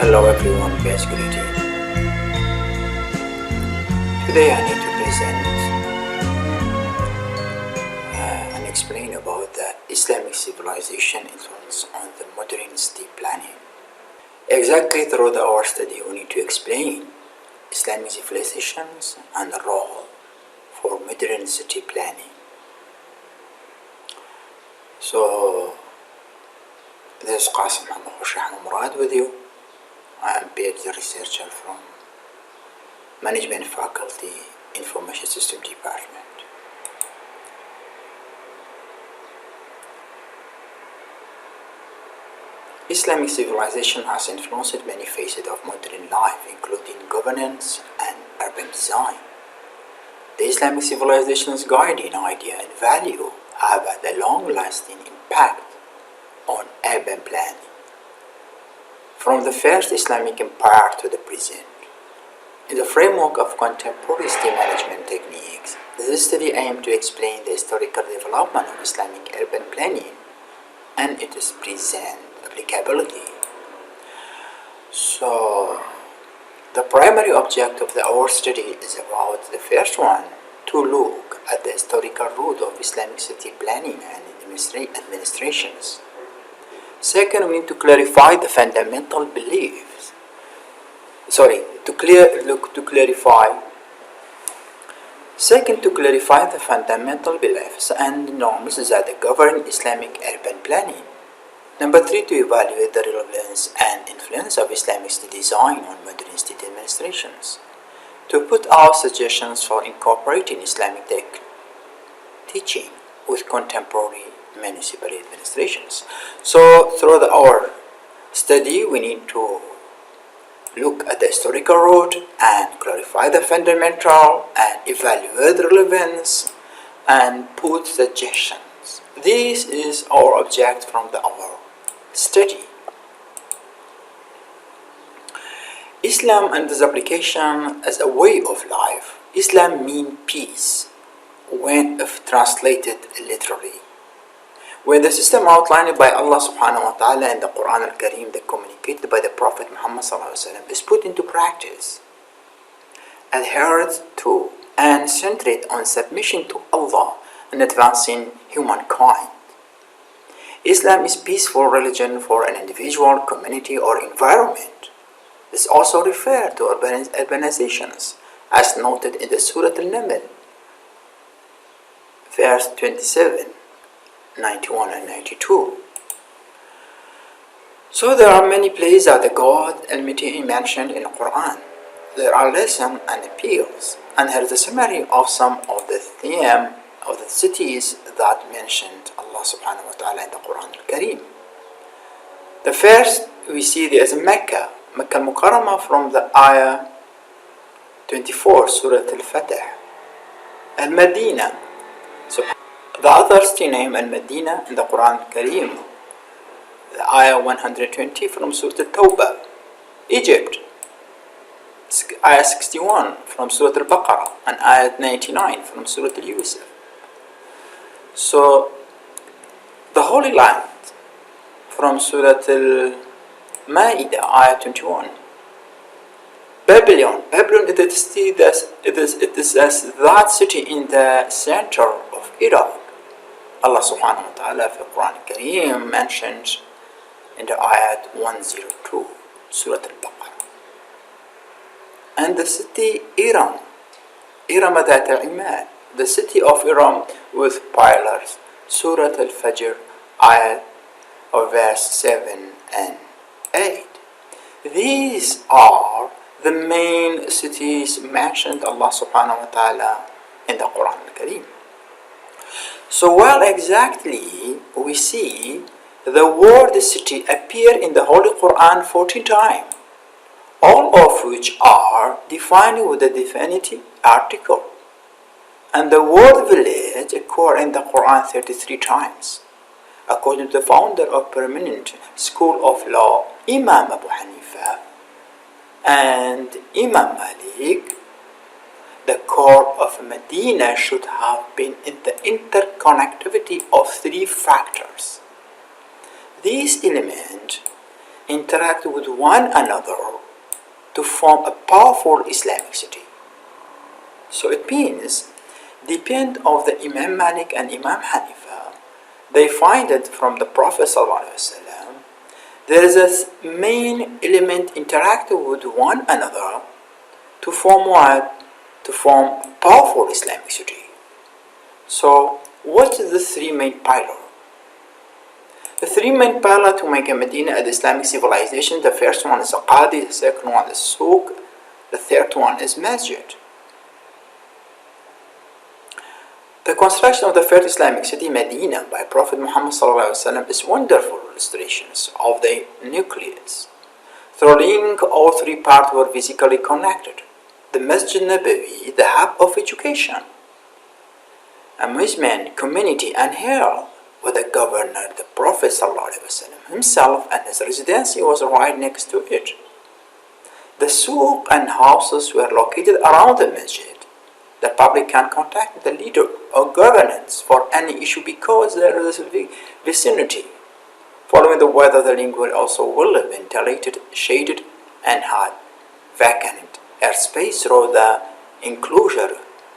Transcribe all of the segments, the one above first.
Hello everyone, best greeting. Today I need to present and explain about the Islamic civilization influence on the modern city planning. Exactly through our study we need to explain Islamic civilizations and the role for modern city planning. So this is Qasim Murad with you. I am PhD researcher from Management Faculty, Information System Department. Islamic civilization has influenced many facets of modern life, including governance and urban design. The Islamic civilization's guiding idea and value have had a long-lasting impact on urban planning. From the first Islamic empire to the present. In the framework of contemporary city management techniques, this study aims to explain the historical development of Islamic urban planning and its present applicability. So, the primary objective of our study is about the first one, to look at the historical root of Islamic city planning and administrations. Second, we need to clarify the fundamental beliefs. To clarify the fundamental beliefs and norms that govern Islamic urban planning. Number 3, to evaluate the relevance and influence of Islamic city design on modern state administrations. To put out suggestions for incorporating Islamic teaching with contemporary municipal administrations. So through our study we need to look at the historical root and clarify the fundamental and evaluate the relevance and put suggestions. This is our object from our study. Islam and its application as a way of life. Islam means peace when if translated literally. When the system outlined by Allah subhanahu wa ta'ala in the Quran al-Kareem that communicated by the Prophet Muhammad sallallahu alaihi wasallam is put into practice, adhered to and centered on submission to Allah and advancing humankind. Islam is peaceful religion for an individual, community or environment. This also refers to urbanizations as noted in the Surah Al-Naml, verse 27. 91 and 92. So there are many places that the God Almighty mentioned in the Quran. There are lessons and appeals, and here is a summary of some of the themes of the cities that mentioned Allah subhanahu wa ta'ala in the Quran al-Kareem. The first we see there is Mecca al-Mukarramah from the ayah 24, Surah Al-Fatih. Al-Madinah. The other city name Al-Madinah in the Quran al-Kareem, the ayah 120 from Surah Al-Tawbah. Egypt, ayah 61 from Surah Al-Baqarah and ayah 99 from Surah Al-Yusuf. So, the Holy Land from Surah Al-Ma'idah, ayah 21. Babylon is that city in the center of Iraq. Allah subhanahu wa ta'ala في Quran al-Kareem mentions in the ayat 102, Surah Al-Baqarah. And the city Iram ذات العماد, the city of Iram with pillars, Surah Al-Fajr, ayat of verse 7 and 8. These are the main cities mentioned Allah subhanahu wa ta'ala in the Quran al-Kareem. So while exactly we see the word city appear in the Holy Quran 14 times, all of which are defined with a definitive article, and the word village occur in the Quran 33 times, according to the founder of Permanent School of Law, Imam Abu Hanifa and Imam Malik. The core of Medina should have been in the interconnectivity of 3 factors. These elements interact with one another to form a powerful Islamic city. So it means, depend of the Imam Malik and Imam Hanifa, they find it from the Prophet ﷺ, there is a main element interacting with one another to form what? To form a powerful Islamic city. So what is the three main pillars? The three main pillars to make a Medina an Islamic civilization, the first one is a qadi, the second one is souk, the third one is masjid. The construction of the first Islamic city, Medina, by Prophet Muhammad ﷺ is wonderful illustrations of the nucleus. Through link, all three parts were physically connected. The Masjid Nabawi, the hub of education, amusement, community, and health, with the governor, the Prophet ﷺ himself, and his residency was right next to it. The souk and houses were located around the masjid. The public can contact the leader or governance for any issue because there is a vicinity. Following the weather, the link will also well ventilated, shaded, and had vacant airspace through the enclosure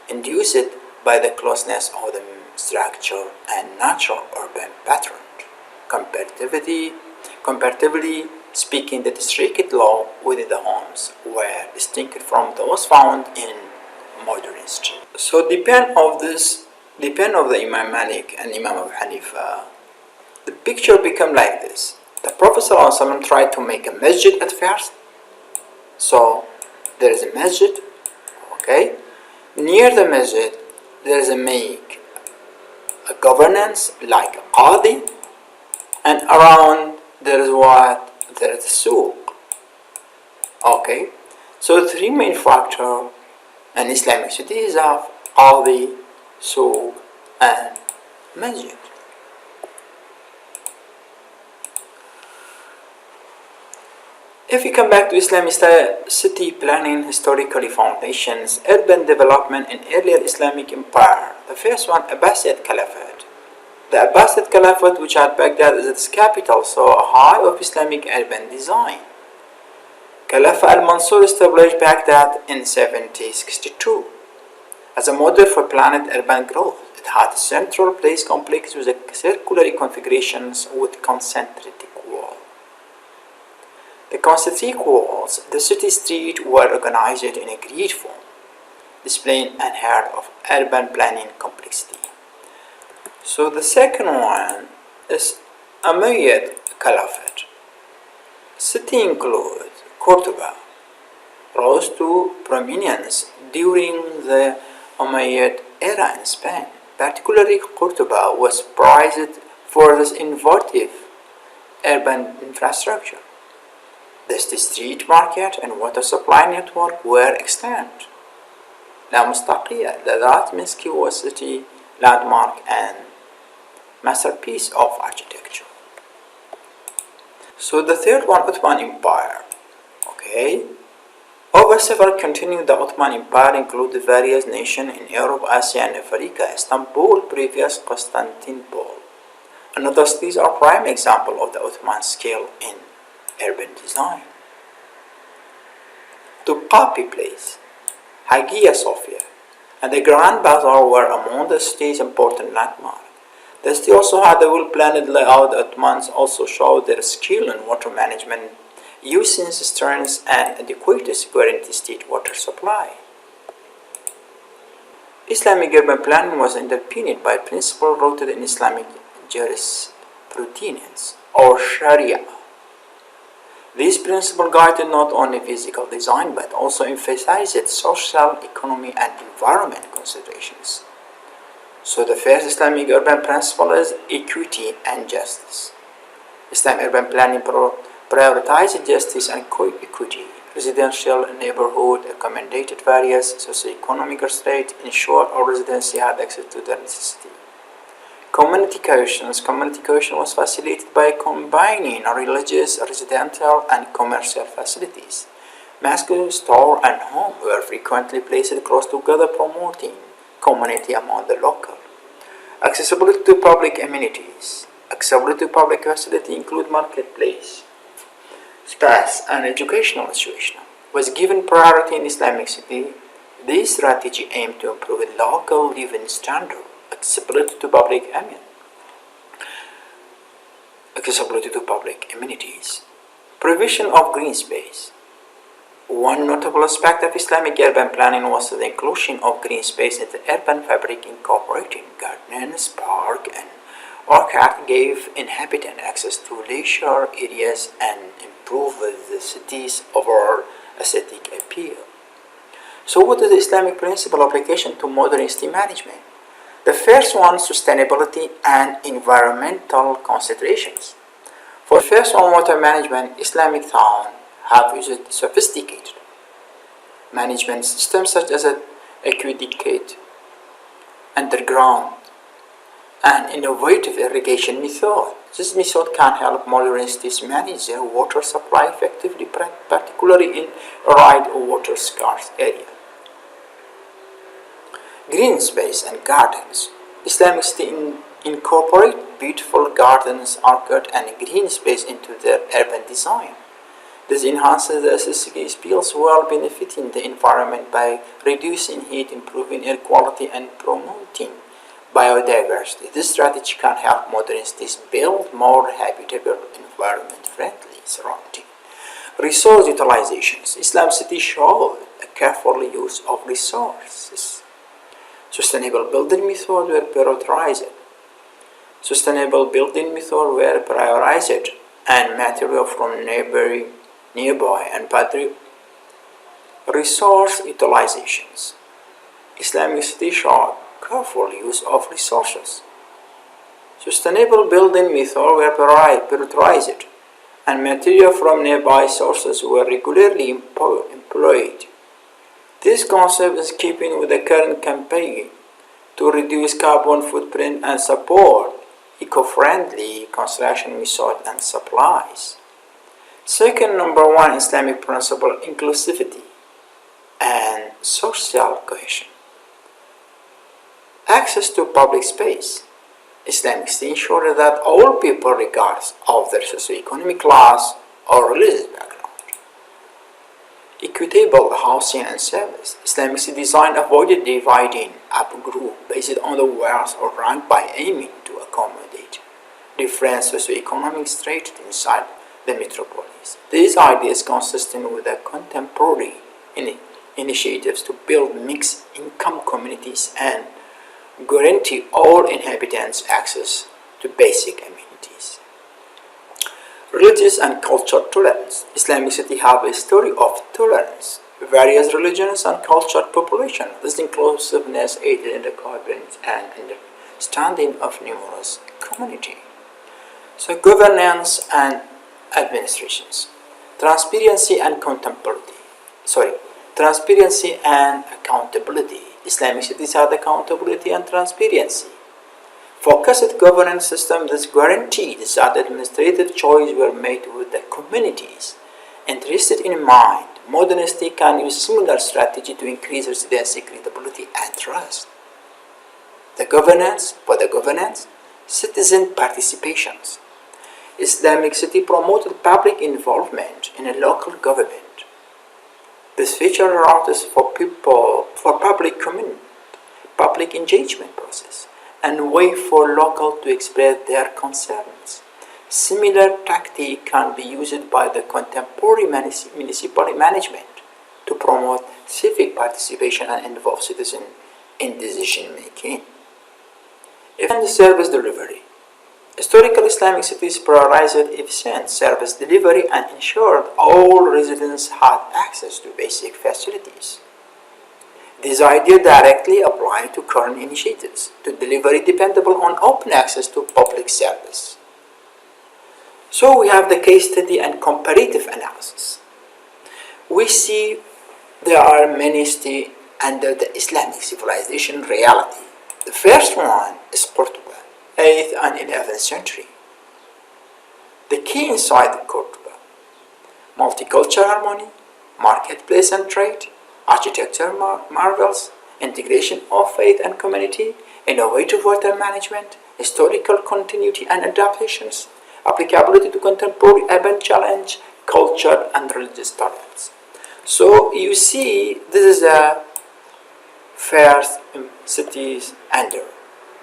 induced by the closeness of the structure and natural urban pattern. Comparatively speaking, the district law within the homes were distinct from those found in modern street. So depend of the Imam Malik and Imam Abu Hanifa, the picture become like this. The Prophet ﷺ tried to make a masjid at first. So there is a masjid, okay? Near the masjid there is a governance like a qadi, and around there is what? There is a souk. Okay? So the three main factors in Islamic cities of qadi, souk, and masjid. If we come back to Islamic city planning, historically foundations, urban development in earlier Islamic empire. The first one, Abbasid Caliphate. The Abbasid Caliphate, which had Baghdad as its capital, saw a high of Islamic urban design. Caliph al-Mansur established Baghdad in 1762 as a model for planned urban growth. It had a central place complex with circular configurations with concentric walls. The concentric walls, the city streets were organized in a grid form, displaying an heart of urban planning complexity. So the second one is Umayyad Caliphate. City includes Cordoba, rose to prominence during the Umayyad era in Spain. Particularly Cordoba was prized for its innovative urban infrastructure. The street market and water supply network were extant. La Mustaqiya, the Ratminsky was city landmark and masterpiece of architecture. So the third one, Ottoman Empire. Okay. Over several continued, the Ottoman Empire included various nations in Europe, Asia, and Africa. Istanbul, previous Constantinople. Another cities are prime example of the Ottoman scale in urban design. Topkapi Place, Hagia Sophia, and the Grand Bazaar were among the city's important landmarks. The city also had a well-planned layout. The Ottomans also showed their skill in water management, using cisterns and adequate guaranteed state water supply. Islamic urban planning was underpinned by principles rooted in Islamic jurisprudence or Sharia. These principles guided not only physical design but also emphasized social, economic, and environment considerations. So the first Islamic urban principle is equity and justice. Islamic urban planning prioritized justice and equity. Residential neighborhood accommodated various socio-economic states, ensured all residents had access to their necessity. Community cohesion was facilitated by combining religious, residential, and commercial facilities. Mosque, store, and home were frequently placed close together, promoting community among the local. Accessibility to public amenities. Accessibility to public facilities include marketplace, space, and educational situation was given priority in Islamic city. This strategy aimed to improve local living standard, accessibility to public amenities, provision of green space. One notable aspect of Islamic urban planning was the inclusion of green space in the urban fabric, incorporating gardens, park, and orchard gave inhabitants access to leisure areas and improved the city's overall aesthetic appeal. So what is the Islamic principle application to modern city management? The first one, sustainability and environmental considerations. For the first one, water management, Islamic town have used sophisticated management systems such as aqueduct, underground, and innovative irrigation method. This method can help modern cities manage their water supply effectively, particularly in arid or water scarce areas. Green space and gardens. Islamic cities incorporate beautiful gardens, orchard, and green space into their urban design. This enhances the aesthetic appeals while benefiting the environment by reducing heat, improving air quality, and promoting biodiversity. This strategy can help modern cities build more habitable, environment-friendly surroundings. Resource utilizations. Islam cities show a careful use of resources. Sustainable building methods were prioritized. And material from nearby and battery. Resource utilizations. Islamic cities show careful use of resources. Sustainable building methods were prioritized, and material from nearby sources were regularly employed. This concept is keeping with the current campaign to reduce carbon footprint and support eco-friendly construction methods and supplies. Second, number one, Islamic principle, inclusivity and social cohesion. Access to public space. Islamic state ensure that all people, regardless of their socioeconomic class or religious background. Equitable housing and service. Islamic state design avoided dividing up a group based on the wealth or rank by aiming to accommodate different socioeconomic strates inside the metropolis. These ideas consistent with the contemporary initiatives to build mixed income communities and guarantee all inhabitants access to basic amenities. Religious and cultural tolerance. Islamic cities have a history of tolerance. Various religions and cultured population. This inclusiveness aided in the governance and understanding of numerous communities. So governance and administrations. Transparency and accountability. Islamic cities have accountability and transparency. Focused governance system that guarantees that administrative choices were made with the communities interested in mind. Modern cities can use similar strategy to increase residency, credibility, and trust. For the governance, citizen participations. Islamic city promoted public involvement in a local government. This feature allows for public engagement process and way for local to express their concerns. Similar tactic can be used by the contemporary municipal management to promote civic participation and involve citizens in decision making. And service delivery. Historical Islamic cities prioritized efficient service delivery and ensured all residents had access to basic facilities. This idea directly applies to current initiatives to delivery dependable on open access to public service. So we have the case study and comparative analysis. We see there are many cities under the Islamic civilization reality. The first one is Cordoba, 8th and 11th century. The key inside Cordoba: multicultural harmony, marketplace and trade, architecture marvels, integration of faith and community, innovative water management, historical continuity and adaptations, applicability to contemporary urban challenge, culture, and religious tolerance. So you see, this is the first cities under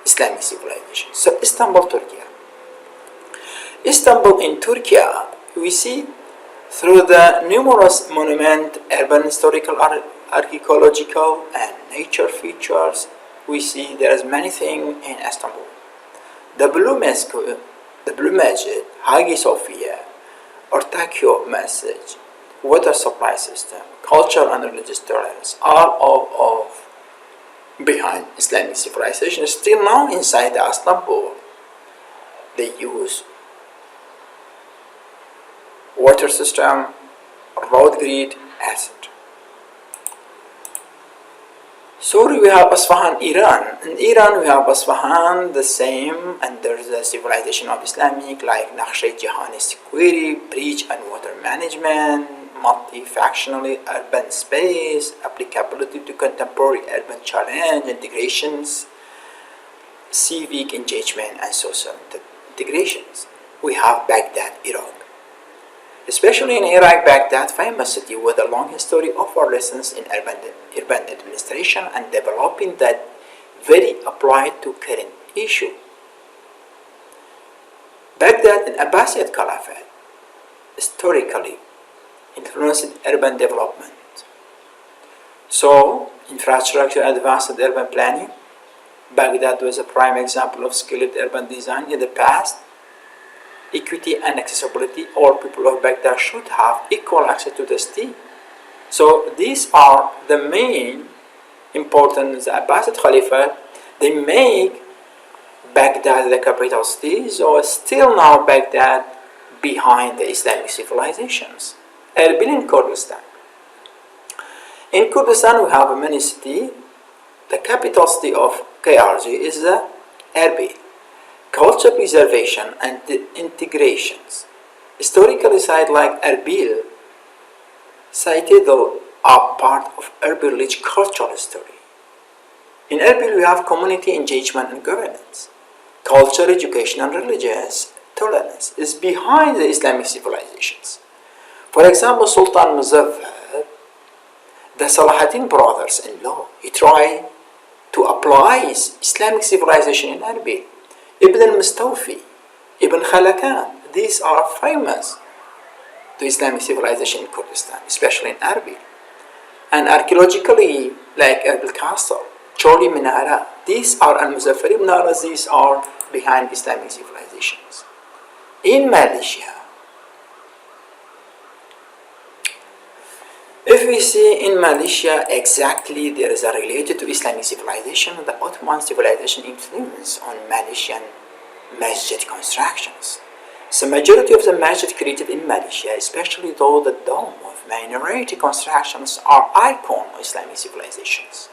Islamic civilization. So Istanbul, Turkey. Istanbul in Turkey, we see through the numerous monument, urban historical, archaeological, and nature features, we see there is many things in Istanbul. The Blue Mosque, the Blue Masjid, Hagia Sophia, Ortaköy Message, water supply system, culture and religious tolerance, all of behind Islamic civilization. Still now inside the Istanbul, they use water system, road grid, etc. So we have Isfahan, Iran. In Iran we have Isfahan, the same, and there's the civilization of Islamic like Naqsh-e-Jahani security, bridge and water management, multi-factionally urban space, applicability to contemporary urban challenge, integrations, civic engagement, and social integrations. We have Baghdad, Iraq. Especially in Iraq, Baghdad, famous city with a long history of our lessons in urban administration and developing that very applied to current issue. Baghdad and Abbasid Caliphate historically influenced urban development. So, infrastructure advanced urban planning. Baghdad was a prime example of skilled urban design in the past. Equity and accessibility, all people of Baghdad should have equal access to the city. So these are the main important the Abbasid Caliphate. They make Baghdad the capital city, so still now Baghdad behind the Islamic civilizations. Erbil in Kurdistan. In Kurdistan we have many cities. The capital city of KRG is the Erbil. Culture preservation and integrations. Historically sites like Erbil, Citadel are part of Erbil rich cultural history. In Erbil we have community engagement and governance. Culture, education and religious tolerance is behind the Islamic civilizations. For example, Sultan Muzaffar, the Salahuddin brothers-in-law, he tried to apply Islamic civilization in Erbil. Ibn al-Mustawfi, Ibn Khalakan, these are famous to Islamic civilization in Kurdistan, especially in Erbil. And archaeologically, like Erbil Castle, Choli Minara, these are al-Muzaffari Minaras, these are behind Islamic civilizations. In Malaysia, if we see in Malaysia exactly there is a related to Islamic civilization, the Ottoman civilization influence on Malaysian masjid constructions. So majority of the masjid created in Malaysia, especially though the dome of minority constructions are icon of Islamic civilizations.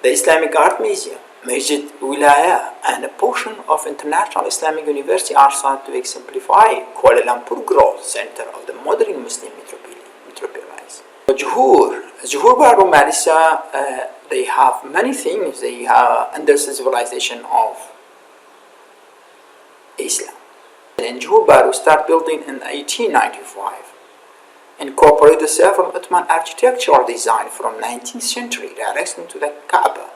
The Islamic Art Museum, Masjid Wilaya, and a portion of International Islamic University are sought to exemplify Kuala Lumpur growth center of the modern Muslim metropolis. Johor Bahru Malaysia, they have many things. They have under the civilization of Islam. And Johor Bahru started building in 1895, incorporated several Ottoman architectural design from 19th century directly to the Kaaba,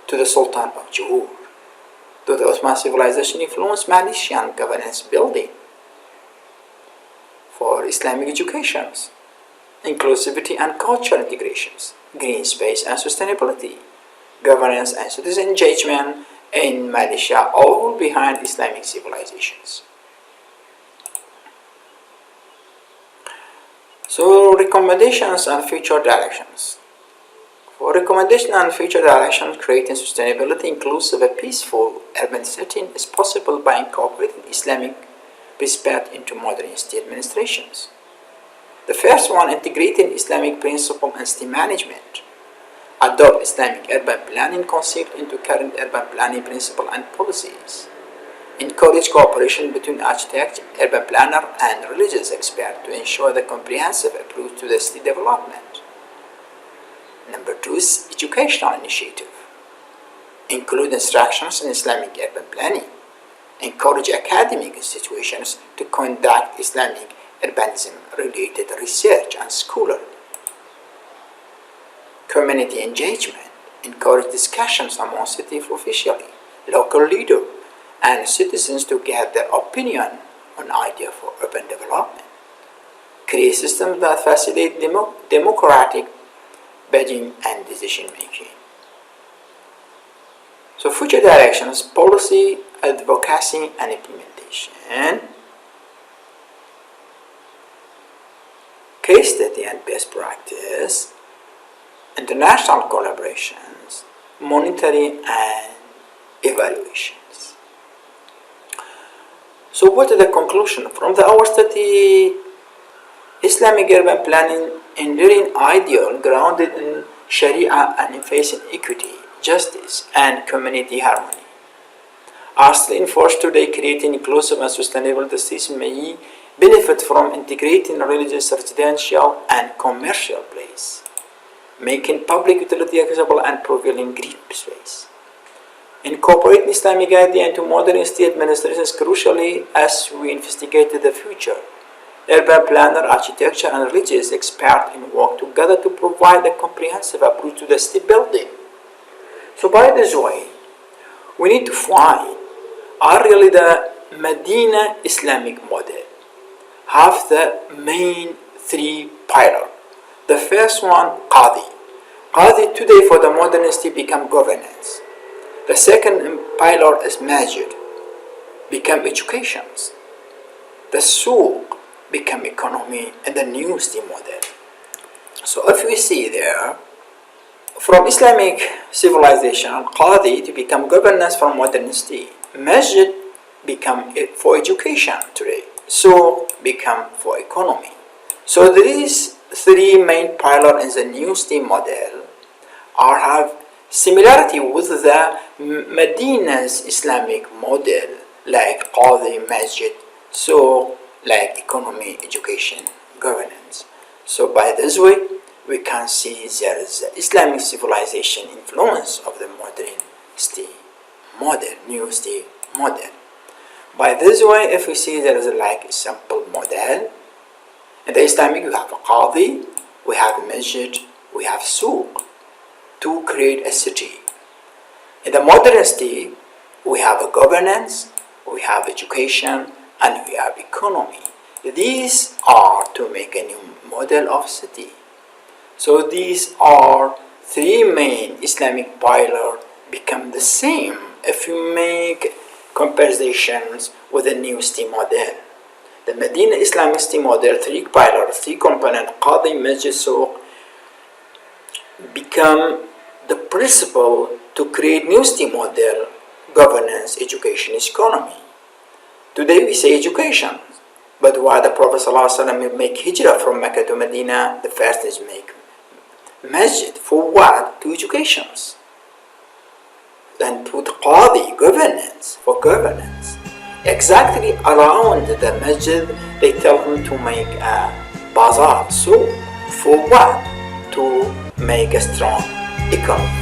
to the Sultan of Johor. To the Ottoman civilization influenced Malaysian governance building for Islamic educations, inclusivity and cultural integrations, green space and sustainability, governance and citizen engagement in Malaysia, all behind Islamic civilizations. So recommendations and future directions. For recommendation and future direction, creating sustainability, inclusive, a peaceful urban setting is possible by incorporating Islamic perspective into modern state administrations. The first one, integrating Islamic principle and city management. Adopt Islamic urban planning concept into current urban planning principle and policies. Encourage cooperation between architects, urban planner, and religious experts to ensure the comprehensive approach to the city development. Number 2 is educational initiative. Include instructions in Islamic urban planning, encourage academic institutions to conduct Islamic urbanism-related research and scholarly. Community engagement, encourage discussions among city officials, local leaders, and citizens to get their opinion on ideas for urban development. Create systems that facilitate democratic budgeting and decision making. So future directions, policy, advocacy, and implementation. Case study and best practice, international collaborations, monitoring and evaluations. So what is the conclusion? From our study, Islamic urban planning enduring ideal grounded in Sharia and emphasizing equity, justice, and community harmony. As enforced today, creating inclusive and sustainable cities may benefit from integrating religious, residential, and commercial place, making public utility accessible and providing green space. Incorporating Islamic idea into modern state administrations crucially as we investigate the future. Urban planner, architecture, and religious experts in work together to provide a comprehensive approach to the city building. So by this way, we need to find are really the Medina Islamic model have the main three pillars. The first one, Qadi. Qadi today for the modernity become governance. The second pillar is Masjid, become education. The Souq become economy and the new state model. So if we see there, from Islamic civilization, Qadi to become governance from modernity, Masjid become for education today, so become for economy. So these three main pillars in the new state model have similarity with the Medina's Islamic model, like Qadi, Masjid, so like economy, education, governance. So by this way, we can see there is the Islamic civilization influence of the modern state model, new state model. By this way, if we see there is like a simple model, in the Islamic we have a Qadi, we have a Masjid, we have Souq to create a city. In the modern state, we have a governance, we have education, and we have economy. These are to make a new model of city. So these are three main Islamic pillars become the same if you make comparisons with the new state model. The Medina Islamic state model, three pillars, three components, Qadi, Masjid, Souq, become the principle to create new state model, governance, education, economy. Today we say education, but why the Prophet ﷺ make hijrah from Mecca to Medina, the first is make Masjid. For what? To educations. Then put Qadi, governance, for governance. Exactly around the Masjid, they tell him to make a bazaar. So, for what? To make a strong economy.